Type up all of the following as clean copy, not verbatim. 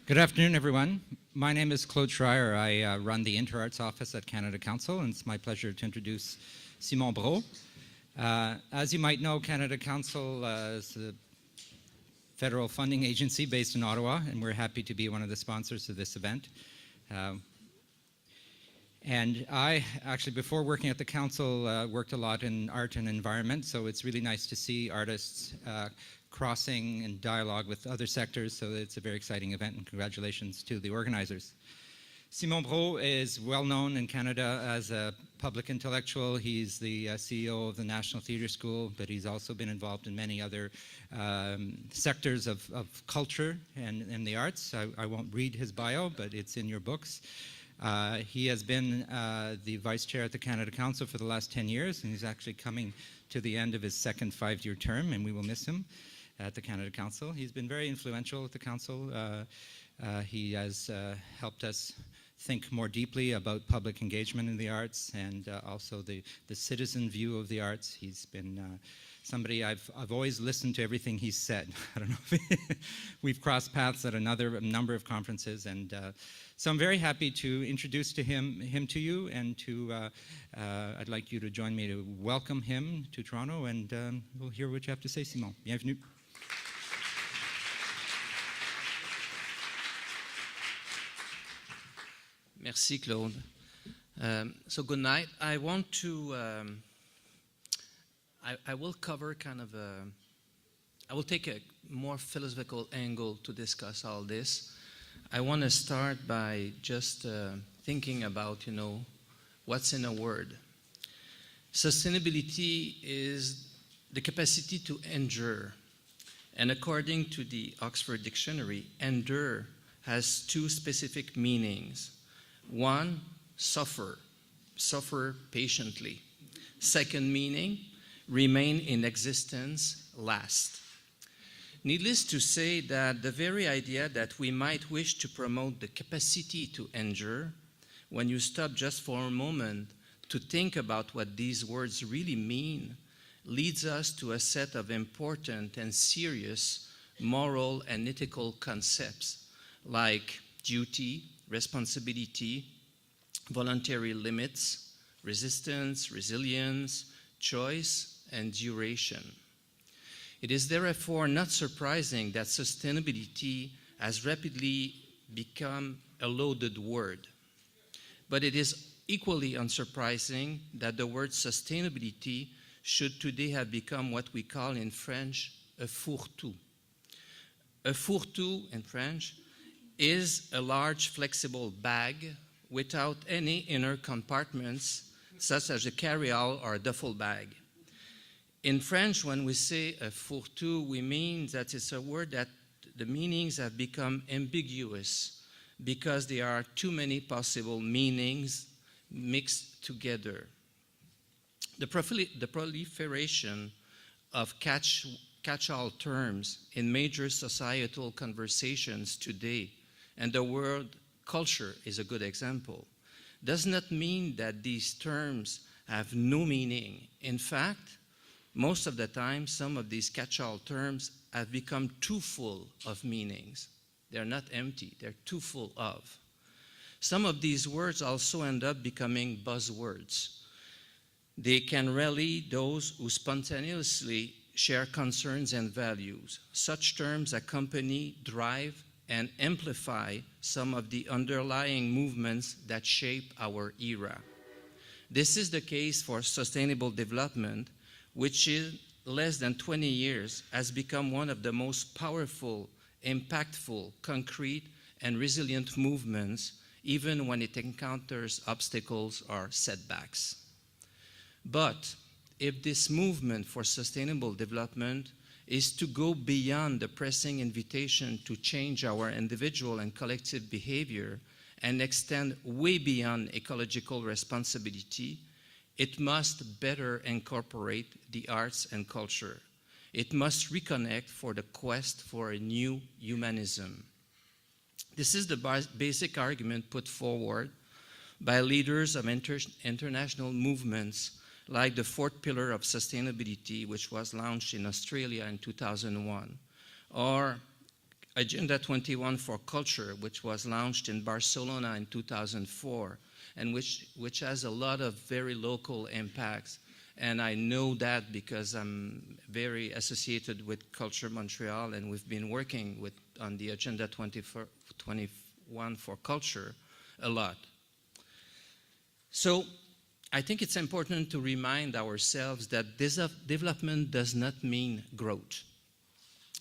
Good afternoon, everyone. My name is Claude Schreier. I run the InterArts office at Canada Council, and it's my pleasure to introduce Simon Brault. As you might know, Canada Council is a federal funding agency based in Ottawa, and we're happy to be one of the sponsors of this event. And I actually, before working at the council, worked a lot in art and environment, so it's really nice to see artists crossing and dialogue with other sectors, so it's a very exciting event, and congratulations to the organizers. Simon Brault is well known in Canada as a public intellectual. He's the CEO of the National Theatre School, but he's also been involved in many other sectors of culture and the arts. I won't read his bio, but it's in your books. He has been the vice chair at the Canada Council for the last 10 years, and he's actually coming to the end of his second 5-year term, and we will miss him at the Canada Council. He's been very influential at the Council. He has helped us think more deeply about public engagement in the arts and also the citizen view of the arts. He's been somebody I've always listened to everything he's said. I don't know if we've crossed paths at a number of conferences, and so I'm very happy to introduce him to you, and I'd like you to join me to welcome him to Toronto, and we'll hear what you have to say, Simon. Bienvenue. Merci, Claude. So good night. I want to, I will cover kind of I will take a more philosophical angle to discuss all this. I want to start by just thinking about, what's in a word. Sustainability is the capacity to endure. And according to the Oxford Dictionary, endure has two specific meanings. One, suffer patiently. Second meaning, remain in existence, last. Needless to say that the very idea that we might wish to promote the capacity to endure, when you stop just for a moment to think about what these words really mean, leads us to a set of important and serious moral and ethical concepts like duty, responsibility, voluntary limits, resistance, resilience, choice, and duration. It is therefore not surprising that sustainability has rapidly become a loaded word. But it is equally unsurprising that the word sustainability should today have become what we call in French a fourre-tout. A fourre-tout in French is a large flexible bag without any inner compartments, such as a carry-all or a duffel bag. In French, when we say a fourre-tout, we mean that it's a word that the meanings have become ambiguous because there are too many possible meanings mixed together. The proliferation of catch-all terms in major societal conversations today, and the word culture is a good example, does not mean that these terms have no meaning. In fact, most of the time, some of these catch-all terms have become too full of meanings. They're not empty, they're too full of. Some of these words also end up becoming buzzwords. They can rally those who spontaneously share concerns and values. Such terms accompany, drive, and amplify some of the underlying movements that shape our era. This is the case for sustainable development, which in less than 20 years has become one of the most powerful, impactful, concrete, and resilient movements, even when it encounters obstacles or setbacks. But if this movement for sustainable development is to go beyond the pressing invitation to change our individual and collective behavior and extend way beyond ecological responsibility, it must better incorporate the arts and culture. It must reconnect for the quest for a new humanism. This is the basic argument put forward by leaders of international movements like the fourth pillar of sustainability, which was launched in Australia in 2001, or Agenda 21 for Culture, which was launched in Barcelona in 2004, and which has a lot of very local impacts. And I know that because I'm very associated with Culture Montreal, and we've been working on the Agenda 21 for Culture a lot. So I think it's important to remind ourselves that development does not mean growth.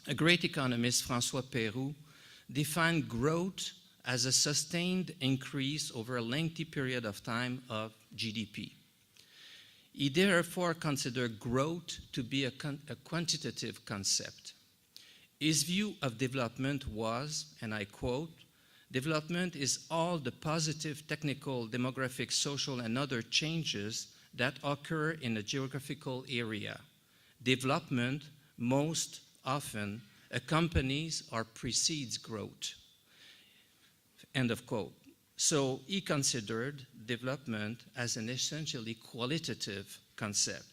A great economist, François Pérou, defined growth as a sustained increase over a lengthy period of time of GDP. He therefore considered growth to be a quantitative concept. His view of development was, and I quote, "Development is all the positive technical, demographic, social, and other changes that occur in a geographical area. Development most often accompanies or precedes growth." End of quote. So he considered development as an essentially qualitative concept.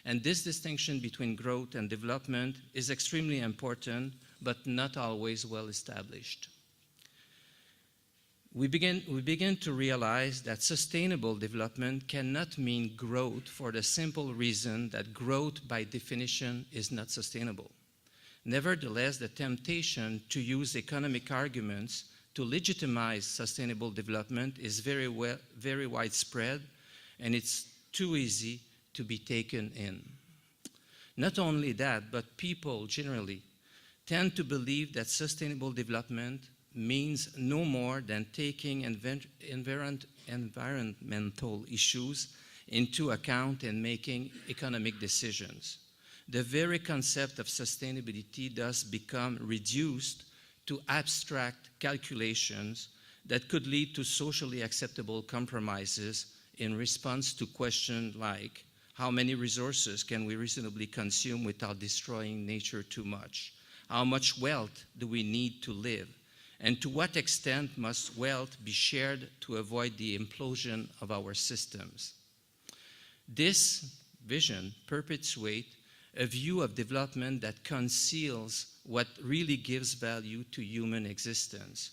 And this distinction between growth and development is extremely important, but not always well established. We begin to realize that sustainable development cannot mean growth for the simple reason that growth by definition is not sustainable. Nevertheless, the temptation to use economic arguments to legitimize sustainable development is very widespread, and it's too easy to be taken in. Not only that, but people generally tend to believe that sustainable development means no more than taking environmental issues into account and making economic decisions. The very concept of sustainability thus become reduced to abstract calculations that could lead to socially acceptable compromises in response to questions like, how many resources can we reasonably consume without destroying nature too much? How much wealth do we need to live? And to what extent must wealth be shared to avoid the implosion of our systems? This vision perpetuates a view of development that conceals what really gives value to human existence.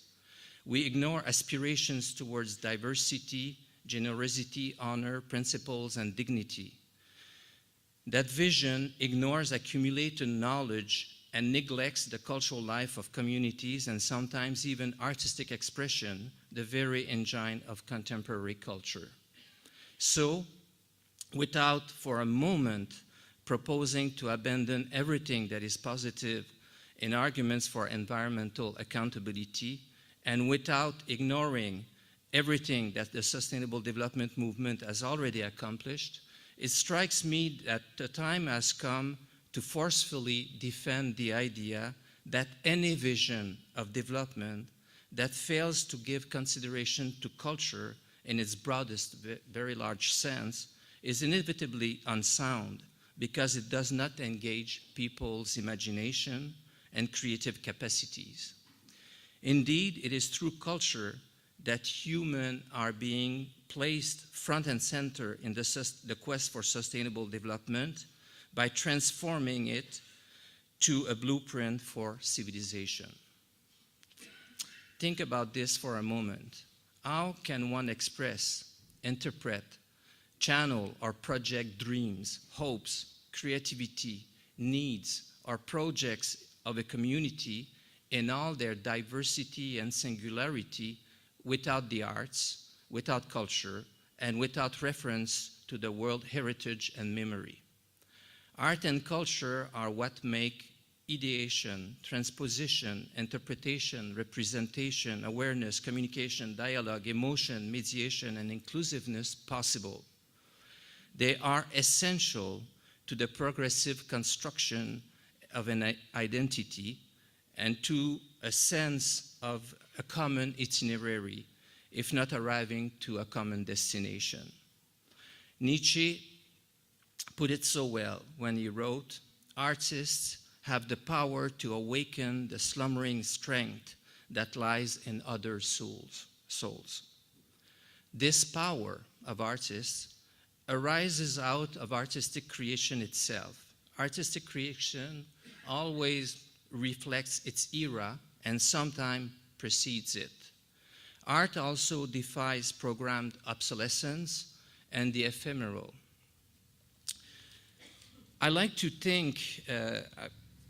We ignore aspirations towards diversity, generosity, honor, principles, and dignity. That vision ignores accumulated knowledge and neglects the cultural life of communities and sometimes even artistic expression, the very engine of contemporary culture. So, without for a moment proposing to abandon everything that is positive in arguments for environmental accountability, and without ignoring everything that the Sustainable Development Movement has already accomplished, it strikes me that the time has come to forcefully defend the idea that any vision of development that fails to give consideration to culture in its broadest, very large sense is inevitably unsound because it does not engage people's imagination and creative capacities. Indeed, it is through culture that humans are being placed front and center in the quest for sustainable development by transforming it to a blueprint for civilization. Think about this for a moment. How can one express, interpret, channel or project dreams, hopes, creativity, needs, or projects of a community in all their diversity and singularity without the arts, without culture, and without reference to the world heritage and memory? Art and culture are what make ideation, transposition, interpretation, representation, awareness, communication, dialogue, emotion, mediation, and inclusiveness possible. They are essential to the progressive construction of an identity and to a sense of a common itinerary, if not arriving to a common destination. Nietzsche put it so well when he wrote, "Artists have the power to awaken the slumbering strength that lies in other souls." This power of artists arises out of artistic creation itself. Artistic creation always reflects its era and sometimes precedes it. Art also defies programmed obsolescence and the ephemeral. I like to think,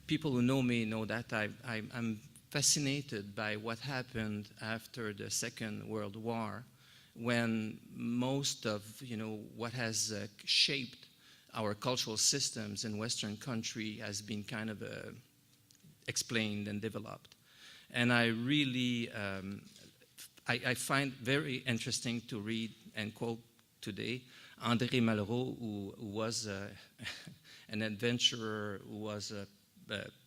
people who know me know that I'm fascinated by what happened after the Second World War, when most of what has shaped our cultural systems in Western country has been kind of explained and developed. And I really, I find very interesting to read and quote today André Malraux, who was an adventurer, who was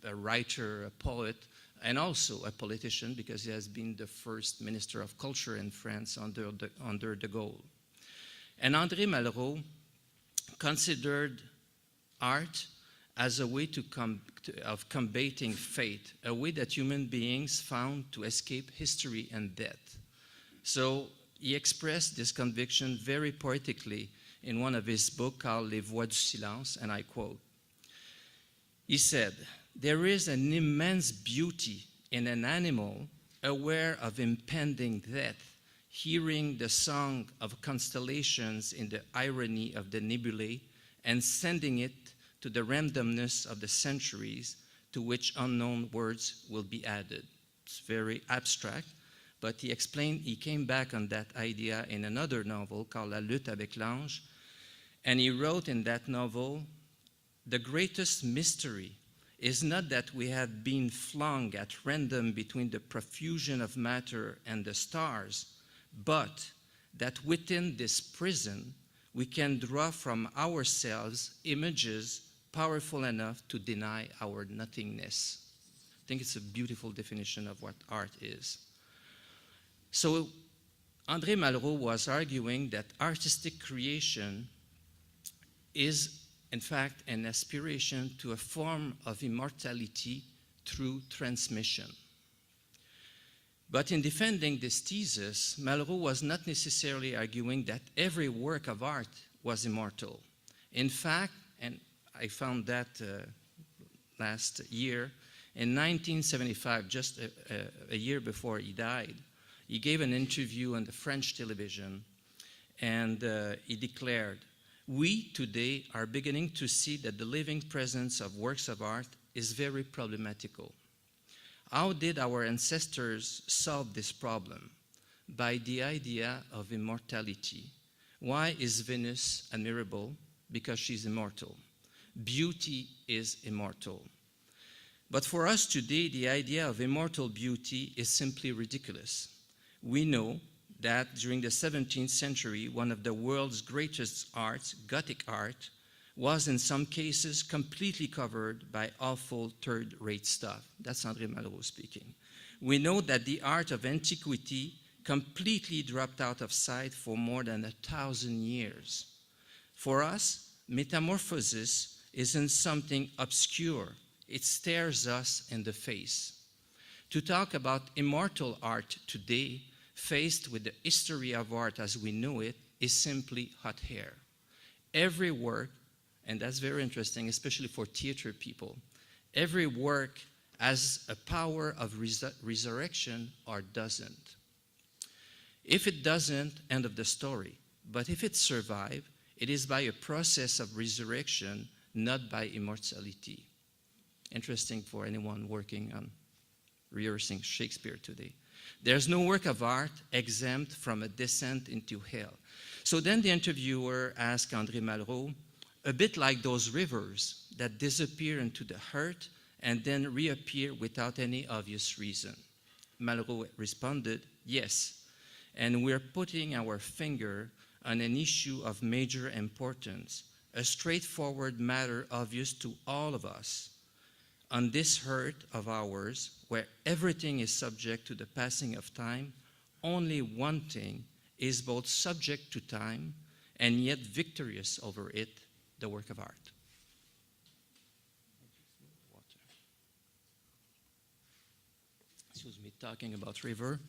a writer, a poet, and also a politician, because he has been the first Minister of Culture in France under de Gaulle. And André Malraux considered art as a way of combating fate, a way that human beings found to escape history and death. So he expressed this conviction very poetically in one of his books called Les Voix du Silence, and I quote, he said, "There is an immense beauty in an animal aware of impending death, hearing the song of constellations in the irony of the nebulae, and sending it to the randomness of the centuries to which unknown words will be added." It's very abstract, but he explained, he came back on that idea in another novel called La lutte avec l'ange, and he wrote in that novel, "The greatest mystery is not that we have been flung at random between the profusion of matter and the stars, but that within this prison we can draw from ourselves images powerful enough to deny our nothingness." I think it's a beautiful definition of what art is. So André Malraux was arguing that artistic creation is, in fact, an aspiration to a form of immortality through transmission. But in defending this thesis, Malraux was not necessarily arguing that every work of art was immortal. In fact, and I found that last year, in 1975, just a year before he died, he gave an interview on the French television, and he declared, "We today are beginning to see that the living presence of works of art is very problematical. How did our ancestors solve this problem? By the idea of immortality. Why is Venus admirable? Because she's immortal. Beauty is immortal. But for us today, the idea of immortal beauty is simply ridiculous. We know that during the 17th century, one of the world's greatest arts, Gothic art, was in some cases completely covered by awful third-rate stuff." That's André Malraux speaking. "We know that the art of antiquity completely dropped out of sight for more than 1,000 years. For us, metamorphosis isn't something obscure. It stares us in the face. To talk about immortal art today, faced with the history of art as we know it, is simply hot air. Every work," and that's very interesting, especially for theater people, "every work has a power of resurrection or doesn't. If it doesn't, end of the story. But if it survives, it is by a process of resurrection, not by immortality." Interesting for anyone working on rehearsing Shakespeare today. "There's no work of art exempt from a descent into hell." So then the interviewer asked André Malraux, "A bit like those rivers that disappear into the earth and then reappear without any obvious reason." Malraux responded, "Yes, and we're putting our finger on an issue of major importance, a straightforward matter obvious to all of us. On this earth of ours, where everything is subject to the passing of time, only one thing is both subject to time and yet victorious over it, the work of art." Excuse me, talking about river.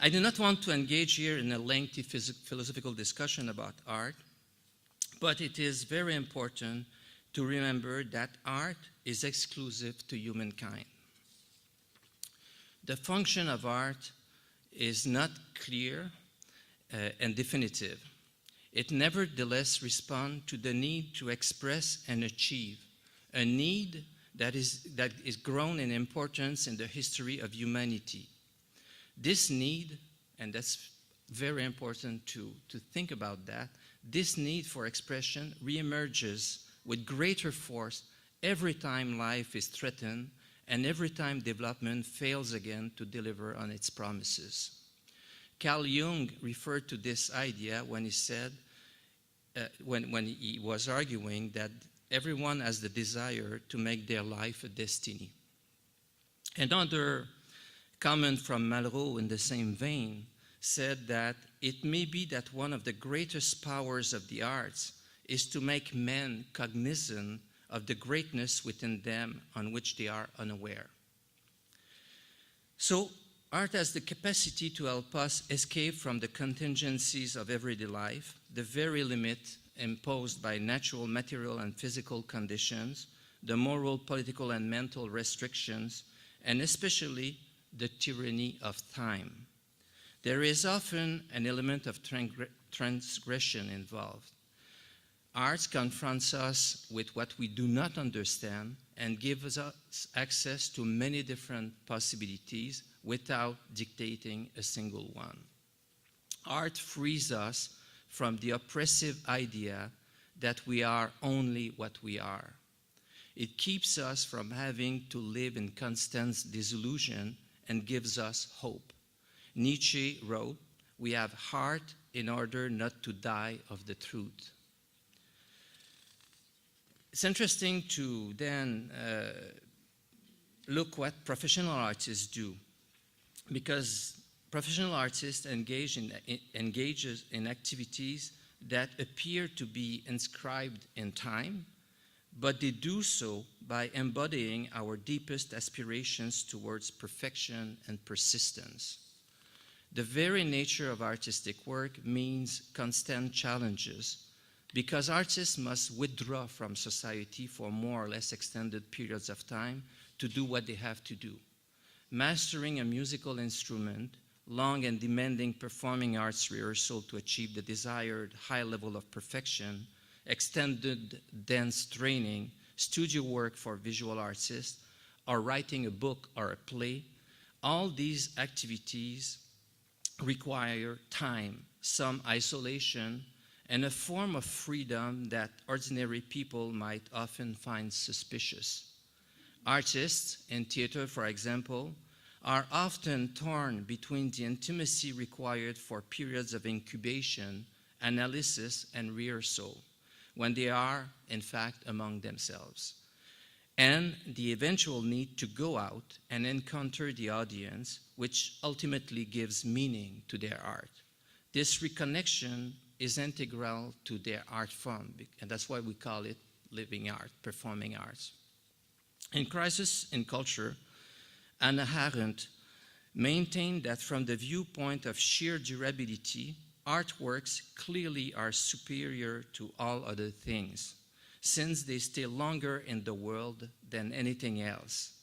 I do not want to engage here in a lengthy philosophical discussion about art, but it is very important to remember that art is exclusive to humankind. The function of art is not clear and definitive. It nevertheless responds to the need to express and achieve, a need that is grown in importance in the history of humanity. This need, and that's very important to think about that, this need for expression reemerges with greater force every time life is threatened and every time development fails again to deliver on its promises. Carl Jung referred to this idea when he said, when he was arguing that everyone has the desire to make their life a destiny. Another comment from Malraux in the same vein said that it may be that one of the greatest powers of the arts is to make men cognizant of the greatness within them on which they are unaware. So, art has the capacity to help us escape from the contingencies of everyday life, the very limit imposed by natural, material, and physical conditions, the moral, political, and mental restrictions, and especially the tyranny of time. There is often an element of transgression involved. Art confronts us with what we do not understand and gives us access to many different possibilities without dictating a single one. Art frees us from the oppressive idea that we are only what we are. It keeps us from having to live in constant disillusion and gives us hope. Nietzsche wrote, "We have heart in order not to die of the truth." It's interesting to then look what professional artists do, because professional artists engages in activities that appear to be inscribed in time, but they do so by embodying our deepest aspirations towards perfection and persistence. The very nature of artistic work means constant challenges, because artists must withdraw from society for more or less extended periods of time to do what they have to do. Mastering a musical instrument, long and demanding performing arts rehearsal to achieve the desired high level of perfection, extended dance training, studio work for visual artists, or writing a book or a play, all these activities require time, some isolation, and a form of freedom that ordinary people might often find suspicious. Artists, in theater for example, are often torn between the intimacy required for periods of incubation, analysis, and rehearsal, when they are, in fact, among themselves, and the eventual need to go out and encounter the audience, which ultimately gives meaning to their art. This reconnection is integral to their art form, and that's why we call it living art, performing arts. In Crisis in Culture, Hannah Arendt maintained that from the viewpoint of sheer durability, artworks clearly are superior to all other things, since they stay longer in the world than anything else.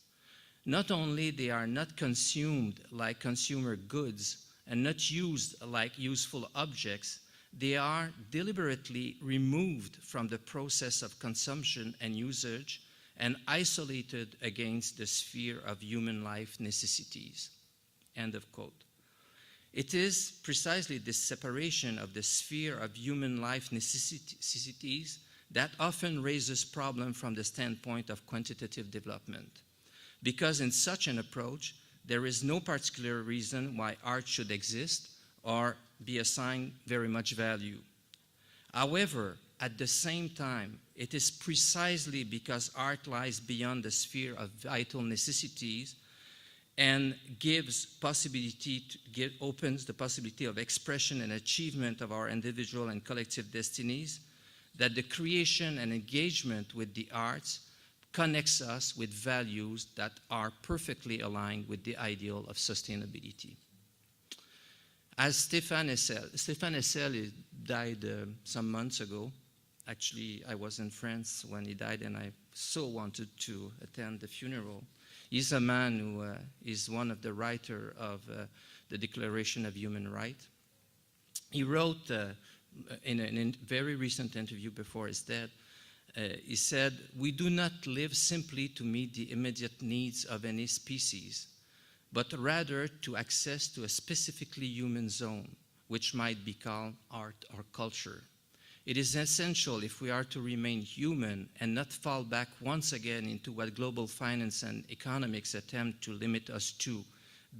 Not only they are not consumed like consumer goods and not used like useful objects, they are deliberately removed from the process of consumption and usage and isolated against the sphere of human life necessities. End of quote. It is precisely this separation of the sphere of human life necessities that often raises problems from the standpoint of quantitative development. Because in such an approach, there is no particular reason why art should exist or be assigned very much value. However, at the same time, it is precisely because art lies beyond the sphere of vital necessities and opens the possibility of expression and achievement of our individual and collective destinies, that the creation and engagement with the arts connects us with values that are perfectly aligned with the ideal of sustainability. As Stéphane Hessel died some months ago. Actually, I was in France when he died, and I so wanted to attend the funeral. He's a man who is one of the writers of the Declaration of Human Rights. He wrote in a very recent interview before his death, he said, "We do not live simply to meet the immediate needs of any species, but rather to access to a specifically human zone, which might be called art or culture. It is essential if we are to remain human and not fall back once again into what global finance and economics attempt to limit us to,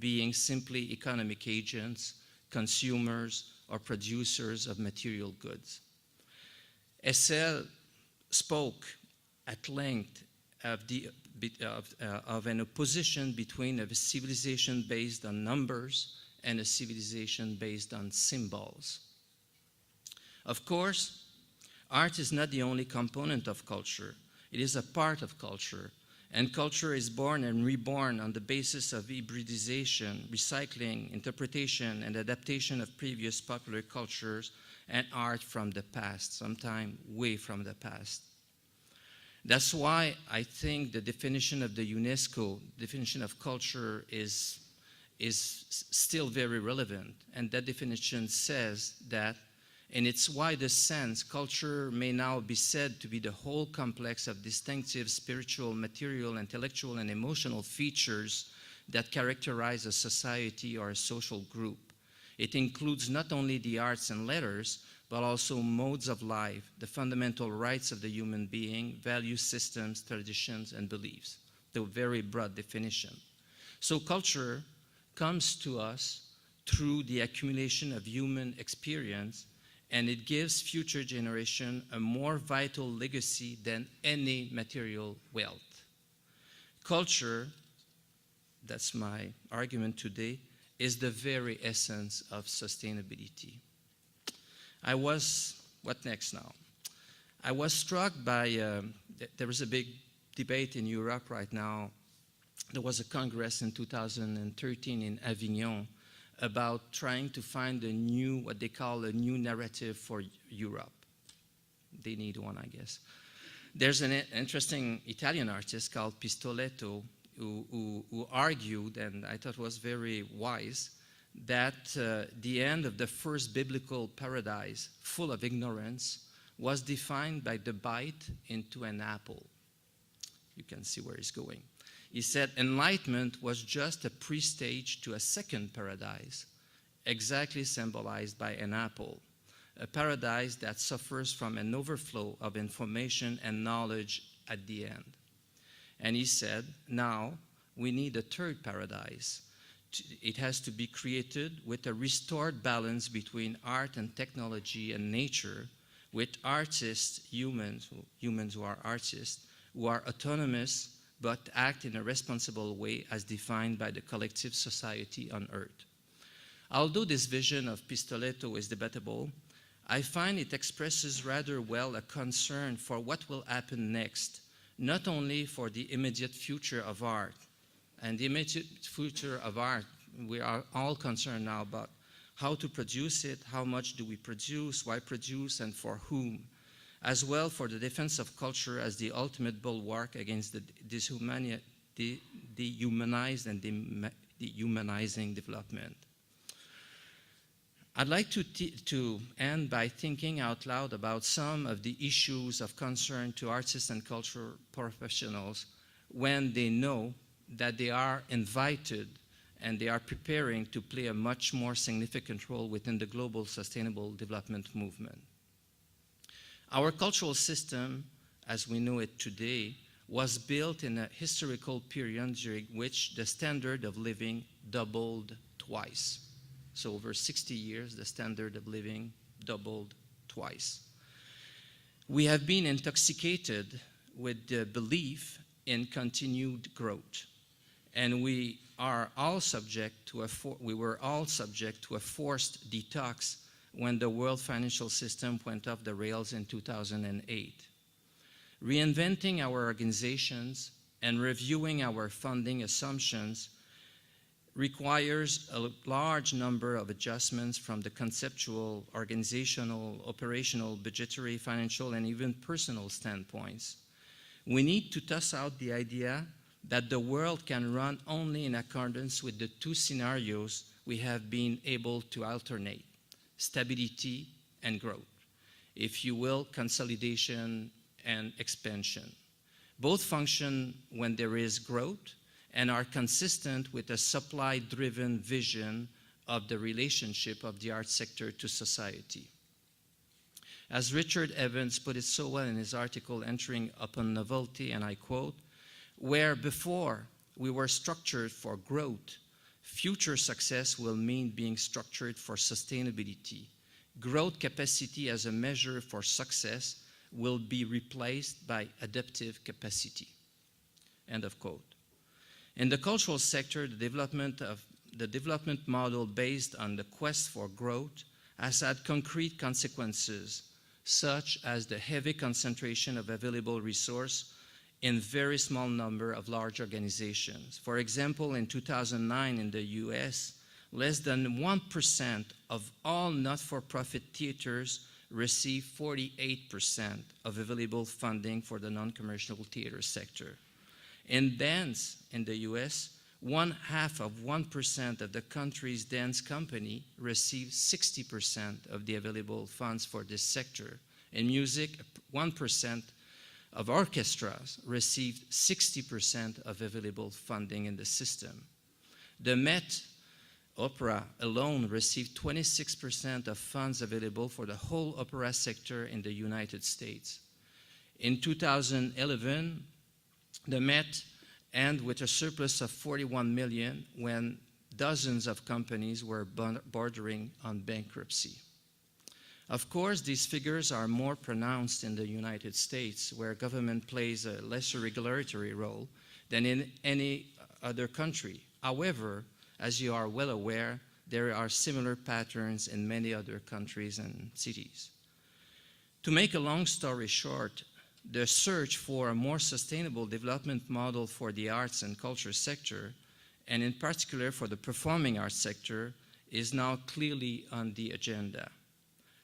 being simply economic agents, consumers, or producers of material goods." Essel spoke at length of an opposition between a civilization based on numbers and a civilization based on symbols. Of course, art is not the only component of culture. It is a part of culture, and culture is born and reborn on the basis of hybridization, recycling, interpretation, and adaptation of previous popular cultures and art from the past, sometime way from the past. That's why I think the definition of the UNESCO, definition of culture, is still very relevant. And that definition says that in its widest sense, culture may now be said to be the whole complex of distinctive spiritual, material, intellectual, and emotional features that characterize a society or a social group. It includes not only the arts and letters, but also modes of life, the fundamental rights of the human being, value systems, traditions, and beliefs. The very broad definition. So culture comes to us through the accumulation of human experience, and it gives future generations a more vital legacy than any material wealth. Culture, that's my argument today, is the very essence of sustainability. What next now? I was struck by, there is a big debate in Europe right now. There was a congress in 2013 in Avignon about trying to find a new, what they call a new narrative for Europe. They need one, I guess. There's an interesting Italian artist called Pistoletto who argued, and I thought was very wise, that the end of the first biblical paradise, full of ignorance, was defined by the bite into an apple. You can see where he's going. He said enlightenment was just a pre-stage to a second paradise, exactly symbolized by an apple, a paradise that suffers from an overflow of information and knowledge at the end. And he said, now we need a third paradise. It has to be created with a restored balance between art and technology and nature, with artists, humans who are artists, who are autonomous but act in a responsible way as defined by the collective society on Earth. Although this vision of Pistoletto is debatable, I find it expresses rather well a concern for what will happen next, not only for the immediate future of art. And the immediate future of art, we are all concerned now about how to produce it, how much do we produce, why produce, and for whom, as well for the defense of culture as the ultimate bulwark against the dehumanized and dehumanizing development. I'd like to end by thinking out loud about some of the issues of concern to artists and cultural professionals when they know that they are invited and they are preparing to play a much more significant role within the global sustainable development movement. Our cultural system, as we know it today, was built in a historical period during which the standard of living doubled twice. So over 60 years, the standard of living doubled twice. We have been intoxicated with the belief in continued growth. And we were all subject to a forced detox when the world financial system went off the rails in 2008. Reinventing our organizations and reviewing our funding assumptions requires a large number of adjustments from the conceptual, organizational, operational, budgetary, financial, and even personal standpoints. We need to toss out the idea that the world can run only in accordance with the two scenarios we have been able to alternate: stability and growth. If you will, consolidation and expansion. Both function when there is growth and are consistent with a supply-driven vision of the relationship of the arts sector to society. As Richard Evans put it so well in his article, Entering Upon Novelty, and I quote, "Where before we were structured for growth, future success will mean being structured for sustainability. Growth capacity as a measure for success will be replaced by adaptive capacity." End of quote. In the cultural sector, the development model based on the quest for growth has had concrete consequences, such as the heavy concentration of available resource in very small number of large organizations. For example, in 2009 in the US, less than 1% of all not-for-profit theaters received 48% of available funding for the non-commercial theater sector. In dance in the US, 0.5% of the country's dance company received 60% of the available funds for this sector. In music, 1% of orchestras received 60% of available funding in the system. The Met Opera alone received 26% of funds available for the whole opera sector in the United States. In 2011, the Met ended with a surplus of $41 million when dozens of companies were bordering on bankruptcy. Of course, these figures are more pronounced in the United States, where government plays a lesser regulatory role than in any other country. However, as you are well aware, there are similar patterns in many other countries and cities. To make a long story short, the search for a more sustainable development model for the arts and culture sector, and in particular for the performing arts sector, is now clearly on the agenda.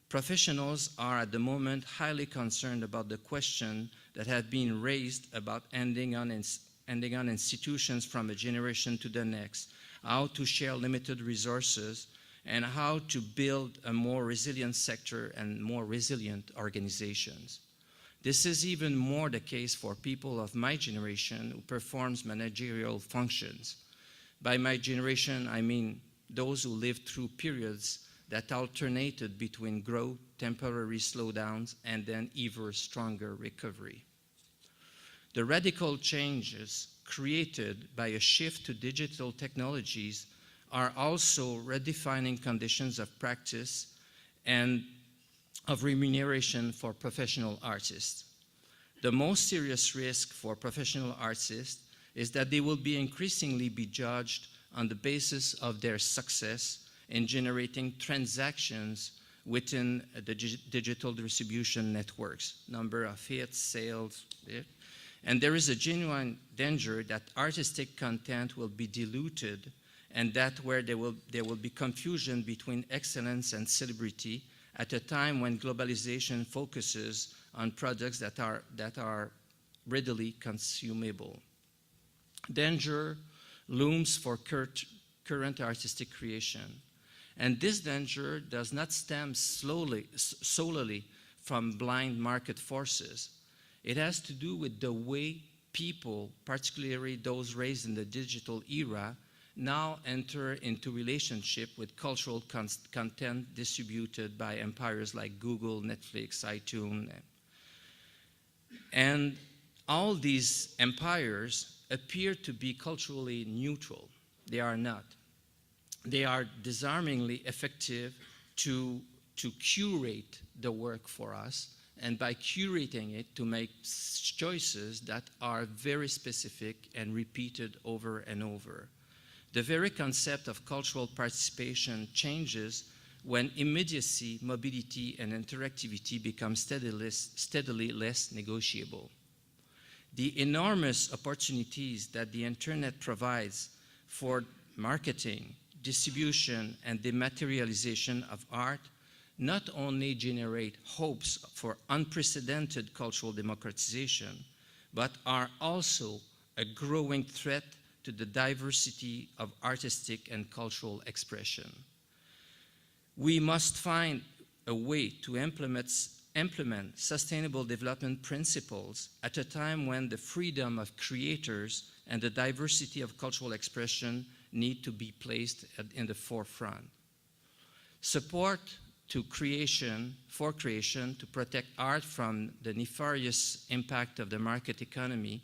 Professionals are at the moment highly concerned about the question that have been raised about ending on institutions from a generation to the next, how to share limited resources, and how to build a more resilient sector and more resilient organizations. This is even more the case for people of my generation who performs managerial functions. By my generation, I mean those who lived through periods that alternated between growth, temporary slowdowns, and then even stronger recovery. The radical changes created by a shift to digital technologies are also redefining conditions of practice and of remuneration for professional artists. The most serious risk for professional artists is that they will be increasingly be judged on the basis of their success in generating transactions within the digital distribution networks, number of hits, sales, and there is a genuine danger that artistic content will be diluted, and that where there will be confusion between excellence and celebrity at a time when globalization focuses on products that are readily consumable. Danger looms for current artistic creation, and this danger does not stem solely from blind market forces. It has to do with the way people, particularly those raised in the digital era, now enter into relationship with cultural content distributed by empires like Google, Netflix, iTunes. And all these empires appear to be culturally neutral. They are not. They are disarmingly effective to curate the work for us, and by curating it, to make choices that are very specific and repeated over and over. The very concept of cultural participation changes when immediacy, mobility, and interactivity become steadily less negotiable. The enormous opportunities that the internet provides for marketing, distribution, and dematerialization of art not only generate hopes for unprecedented cultural democratization, but are also a growing threat to the diversity of artistic and cultural expression. We must find a way to implement sustainable development principles at a time when the freedom of creators and the diversity of cultural expression need to be placed in the forefront. Support for creation to protect art from the nefarious impact of the market economy,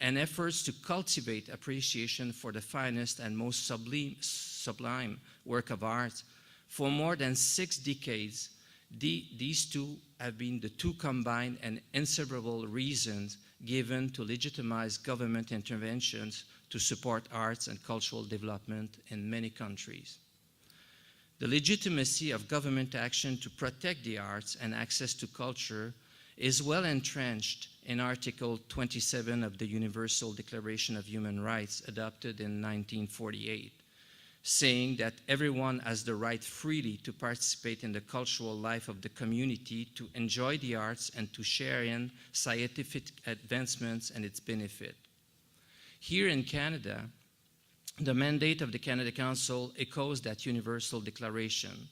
and efforts to cultivate appreciation for the finest and most sublime work of art. For more than 6 decades, these two have been the two combined and inseparable reasons given to legitimize government interventions to support arts and cultural development in many countries. The legitimacy of government action to protect the arts and access to culture is well entrenched in Article 27 of the Universal Declaration of Human Rights adopted in 1948, saying that everyone has the right freely to participate in the cultural life of the community, to enjoy the arts, and to share in scientific advancements and its benefit. Here in Canada, the mandate of the Canada Council echoes that Universal Declaration.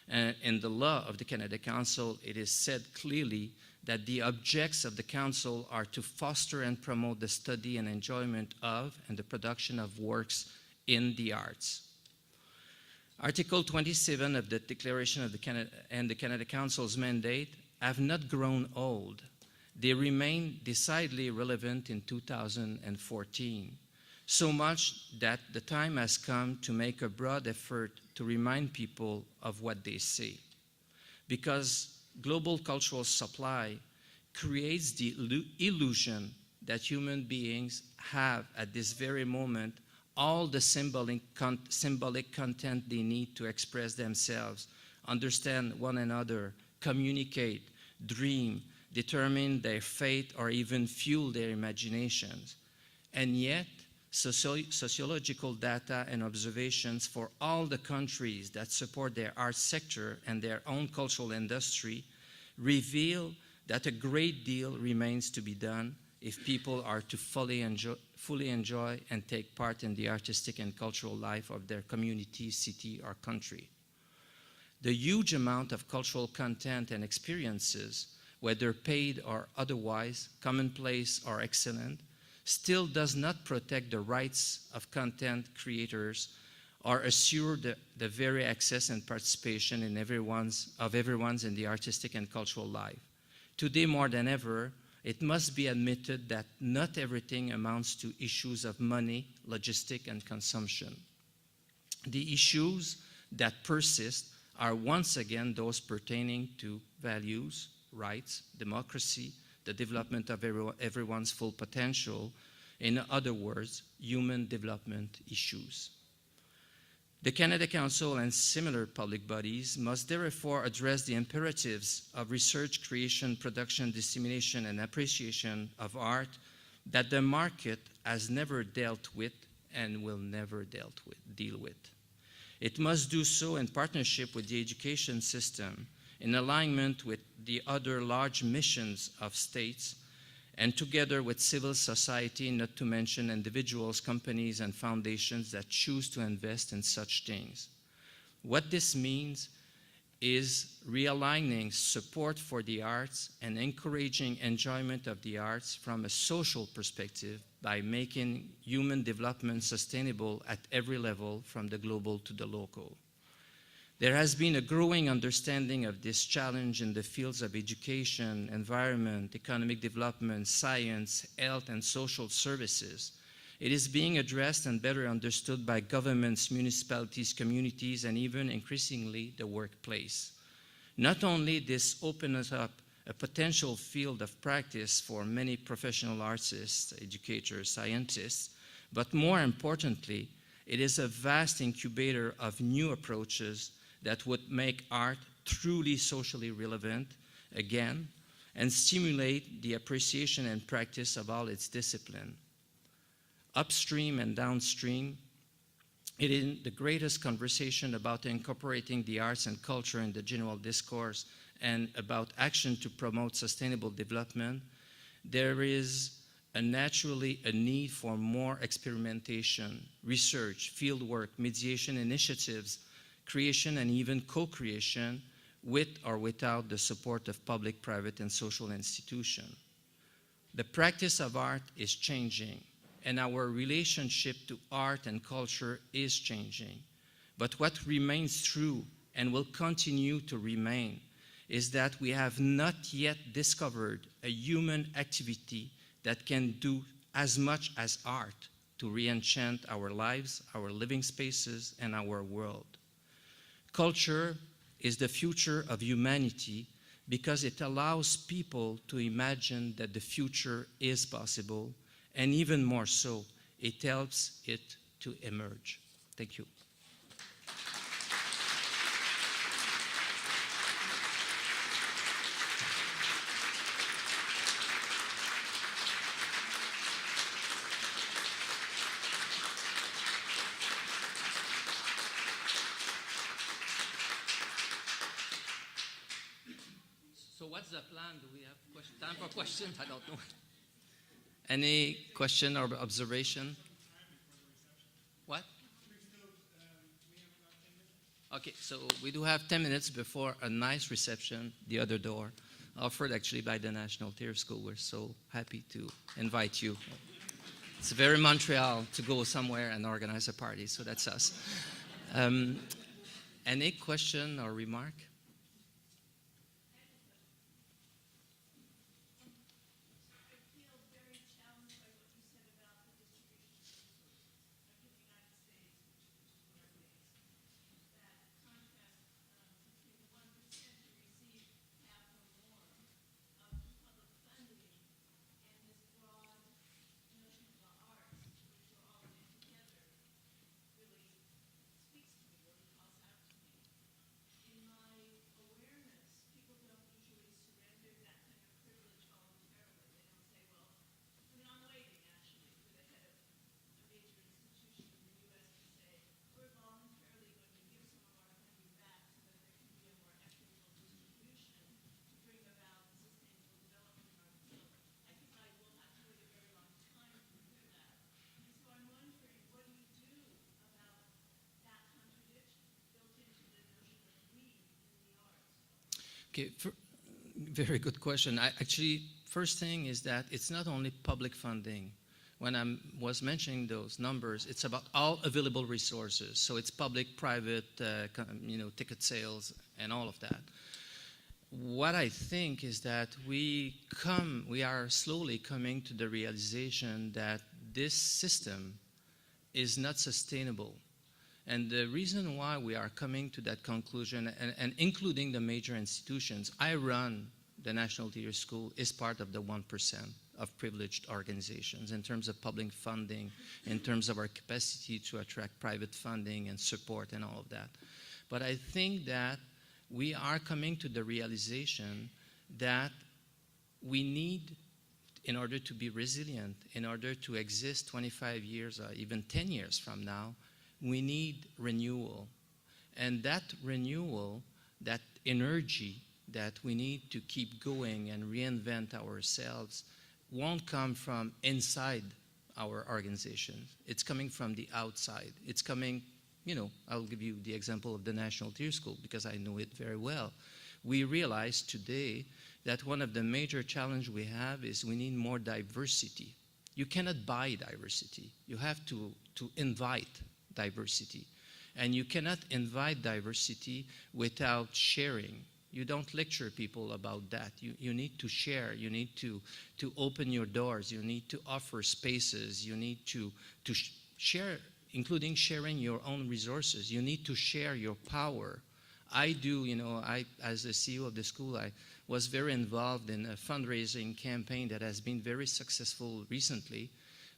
And in the law of the Canada Council, it is said clearly that the objects of the Council are to foster and promote the study and enjoyment of and the production of works in the arts. Article 27 of the Declaration of the Canada and the Canada Council's mandate have not grown old. They remain decidedly relevant in 2014. So much that the time has come to make a broad effort to remind people of what they say. Because global cultural supply creates the illusion that human beings have at this very moment all the symbolic content they need to express themselves, understand one another, communicate, dream, determine their fate, or even fuel their imaginations. And yet, sociological data and observations for all the countries that support their arts sector and their own cultural industry reveal that a great deal remains to be done if people are to fully enjoy and take part in the artistic and cultural life of their community, city, or country. The huge amount of cultural content and experiences, whether paid or otherwise, commonplace or excellent, still does not protect the rights of content creators or assure the very access and participation in everyone's in the artistic and cultural life. Today, more than ever, it must be admitted that not everything amounts to issues of money, logistic, and consumption. The issues that persist are once again those pertaining to values, rights, democracy, the development of everyone's full potential, in other words, human development issues. The Canada Council and similar public bodies must therefore address the imperatives of research, creation, production, dissemination, and appreciation of art that the market has never dealt with and will never deal with. It must do so in partnership with the education system, in alignment with the other large missions of states, and together with civil society, not to mention individuals, companies, and foundations that choose to invest in such things. What this means is realigning support for the arts and encouraging enjoyment of the arts from a social perspective by making human development sustainable at every level, from the global to the local. There has been a growing understanding of this challenge in the fields of education, environment, economic development, science, health, and social services. It is being addressed and better understood by governments, municipalities, communities, and even increasingly the workplace. Not only this opens up a potential field of practice for many professional artists, educators, scientists, but more importantly, it is a vast incubator of new approaches that would make art truly socially relevant again and stimulate the appreciation and practice of all its disciplines. Upstream and downstream, it is the greatest conversation about incorporating the arts and culture in the general discourse and about action to promote sustainable development. There is naturally a need for more experimentation, research, fieldwork, mediation initiatives, creation, and even co-creation with or without the support of public, private, and social institutions. The practice of art is changing, and our relationship to art and culture is changing. But what remains true and will continue to remain is that we have not yet discovered a human activity that can do as much as art to re-enchant our lives, our living spaces, and our world. Culture is the future of humanity because it allows people to imagine that the future is possible, and even more so, it helps it to emerge. Thank you. So what's the plan? Do we have time for questions? I don't know. Any question or observation? What? Okay, so we do have 10 minutes before a nice reception, the other door, offered actually by the National Theatre School. We're so happy to invite you. It's very Montreal to go somewhere and organize a party, so that's us. Any question or remark? Okay, very good question. Actually, first thing is that it's not only public funding. When I was mentioning those numbers, it's about all available resources. So it's public, private, ticket sales, and all of that. What I think is that we are slowly coming to the realization that this system is not sustainable. And the reason why we are coming to that conclusion, and including the major institutions, I run the National Theatre School, is part of the 1% of privileged organizations in terms of public funding, in terms of our capacity to attract private funding and support and all of that. But I think that we are coming to the realization that we need, in order to be resilient, in order to exist 25 years or even 10 years from now, we need renewal. And that renewal, that energy that we need to keep going and reinvent ourselves won't come from inside our organization. It's coming from the outside. It's coming, I'll give you the example of the National Theatre School because I know it very well. We realize today that one of the major challenges we have is we need more diversity. You cannot buy diversity. You have to invite diversity. And you cannot invite diversity without sharing. You don't lecture people about that. You need to share. You need to open your doors. You need to offer spaces. You need to share, including sharing your own resources. You need to share your power. I do, as the CEO of the school, I was very involved in a fundraising campaign that has been very successful recently.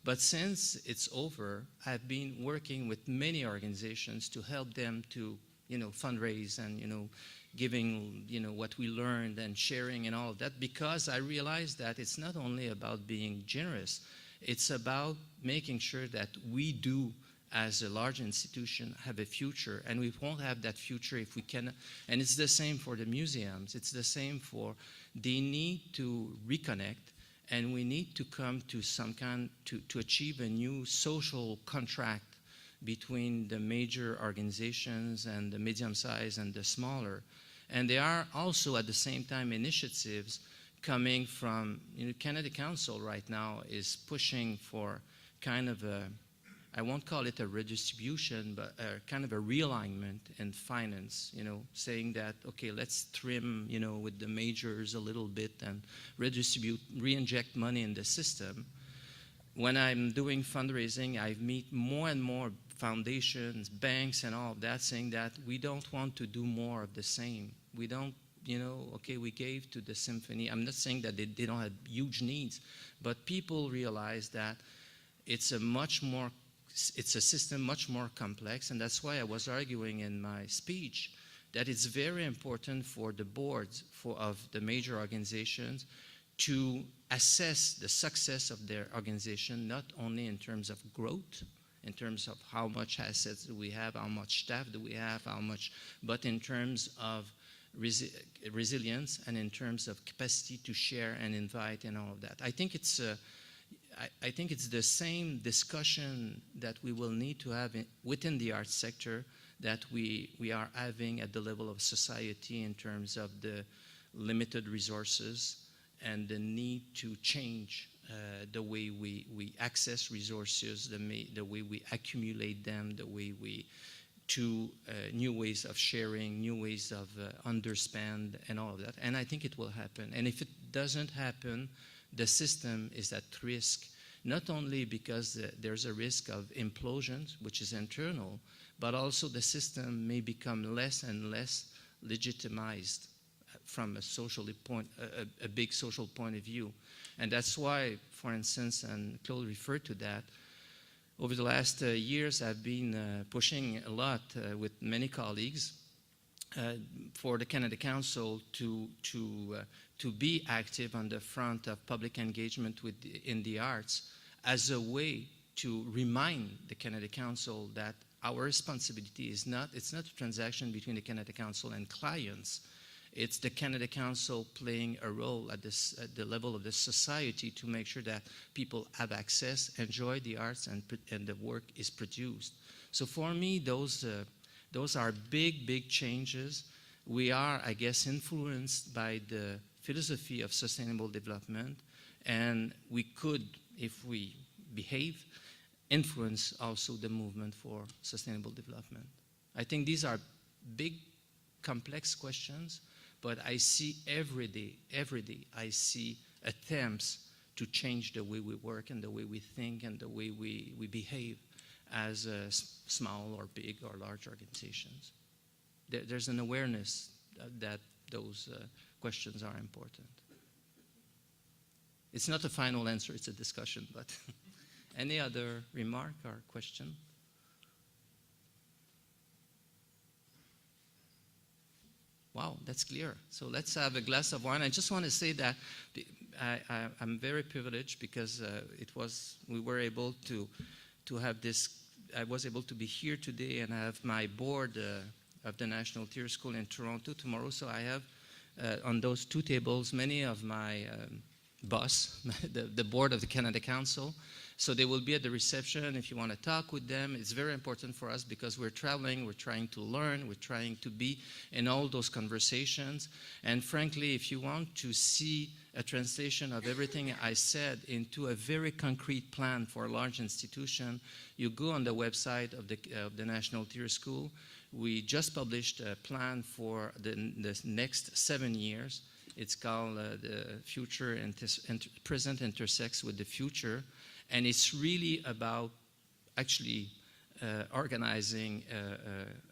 But since it's over, I've been working with many organizations to help them to, fundraise and, giving, what we learned and sharing and all of that, because I realized that it's not only about being generous, it's about making sure that we do, as a large institution, have a future, and we won't have that future if we can. And it's the same for the museums. It's the same for, they need to reconnect and we need to come to some kind, to achieve a new social contract between the major organizations and the medium-sized and the smaller. And there are also at the same time initiatives coming from, Canada Council right now is pushing for kind of a, I won't call it a redistribution, but a kind of a realignment in finance, saying that, okay, let's trim, with the majors a little bit and redistribute, re-inject money in the system. When I'm doing fundraising, I meet more and more foundations, banks, and all of that saying that we don't want to do more of the same. We don't, okay, we gave to the symphony. I'm not saying that they don't have huge needs, but people realize that it's a system much more complex, and that's why I was arguing in my speech that it's very important for the boards of the major organizations to assess the success of their organization, not only in terms of growth, in terms of how much assets do we have, how much staff do we have, but in terms of resilience and in terms of capacity to share and invite and all of that. I think it's the same discussion that we will need to have within the arts sector that we are having at the level of society in terms of the limited resources and the need to change the way we access resources, the way we accumulate them, the way new ways of sharing, new ways of underspend and all of that. And I think it will happen. And if it doesn't happen, the system is at risk, not only because there's a risk of implosion, which is internal, but also the system may become less and less legitimized from a big social point of view. And that's why, for instance, and Claude referred to that, over the last years I've been pushing a lot with many colleagues for the Canada Council to be active on the front of public engagement in the arts as a way to remind the Canada Council that our responsibility it's not a transaction between the Canada Council and clients. It's the Canada Council playing a role at the level of the society to make sure that people have access, enjoy the arts, and the work is produced. So for me, those are big changes. We are, I guess, influenced by the philosophy of sustainable development, and we could, if we behave, influence also the movement for sustainable development. I think these are big, complex questions, but I see every day, I see attempts to change the way we work and the way we think and the way we behave as small or big or large organizations. There's an awareness that those questions are important. It's not a final answer, it's a discussion, but any other remark or question? Wow, that's clear. So let's have a glass of wine. I just want to say that I'm very privileged because we were able to have this. I was able to be here today and have my board of the National Theatre School in Toronto tomorrow. So I have on those two tables many of my boss, the board of the Canada Council. So they will be at the reception if you want to talk with them. It's very important for us because we're traveling, we're trying to learn, we're trying to be in all those conversations. And frankly, if you want to see a translation of everything I said into a very concrete plan for a large institution, you go on the website of the National Theatre School. We just published a plan for the next 7 years. It's called the Future and Present Intersects with the Future. And it's really about actually organizing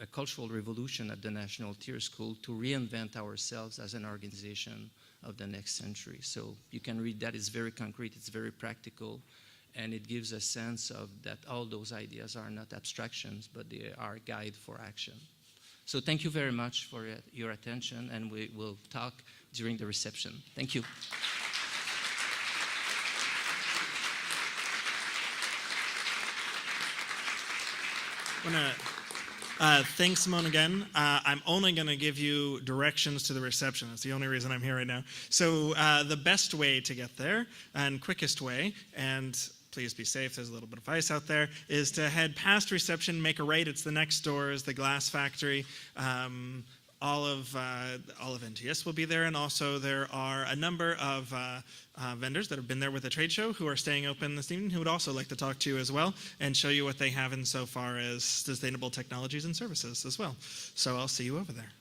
a cultural revolution at the National Theatre School to reinvent ourselves as an organization of the next century. So you can read that. It's very concrete, it's very practical, and it gives a sense of that all those ideas are not abstractions, but they are a guide for action. So thank you very much for your attention, and we will talk during the reception. Thank you. I want to Thanks, Simone, again. I'm only going to give you directions to the reception. That's the only reason I'm here right now. So the best way to get there and quickest way, and please be safe, there's a little bit of ice out there, is to head past reception, make a right. It's the next door is the glass factory. All of NTS will be there, and also there are a number of vendors that have been there with the trade show who are staying open this evening who would also like to talk to you as well and show you what they have in so far as sustainable technologies and services as well. So I'll see you over there.